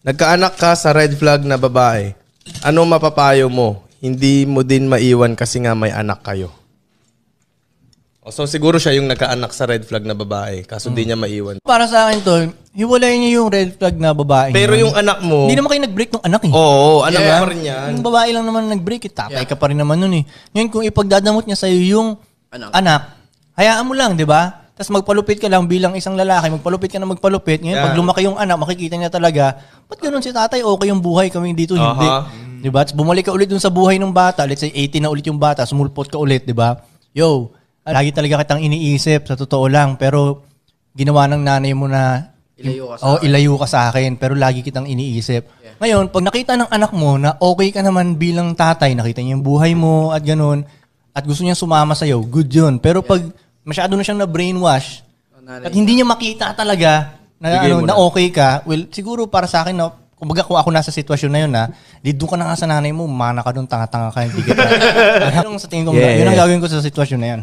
Nagkaanak ka sa red flag na babae. Ano mapapayo mo? Hindi mo din maiwan kasi nga may anak kayo. So siguro siya yung nagkaanak sa red flag na babae kaso di niya maiwan. Para sa akin to, hiwalay niyo yung red flag na babae. Pero yung anak mo... Hindi naman kayo nag-break ng anak eh. Oo, anak mo pa rin yan. Yung babae lang naman nag-break, tatay ka pa rin naman nun eh. Ngayon kung ipagdadamot niya sa'yo yung anak, hayaan mo lang, di ba? Tapos magpalupit ka lang bilang isang lalaki, magpalupit ka na magpalupit. Ngayon pag lumaki yung anak, makikita niya talaga, ba't ganun si tatay, okay yung buhay, kami dito, hindi. Di ba? Tapos bumalik ka ulit dun sa buhay ng bata, let's say 18 na ulit yung bata, sumulpot ka ulit, di ba? Yo, lagi talaga kitang iniisip, sa totoo lang, pero ginawa ng nanay mo na ilayo ka sa akin, pero lagi kitang iniisip. Yeah. Ngayon, pag nakita ng anak mo na okay ka naman bilang tatay, nakita niya yung buhay mo at ganun, at gusto niya sumama sa'yo, good yun. Pero pag masyado na siyang na-brainwash, at hindi niya makita talaga na okay ka, well, siguro para sa akin, no, kumbaga kung ako nasa sitwasyon na yun, doon ka na nga sa nanay mo, mana ka doon, tanga-tanga ka, hindi kita. Sa tingin ko, yun ang gagawin ko sa sitwasyon na yan.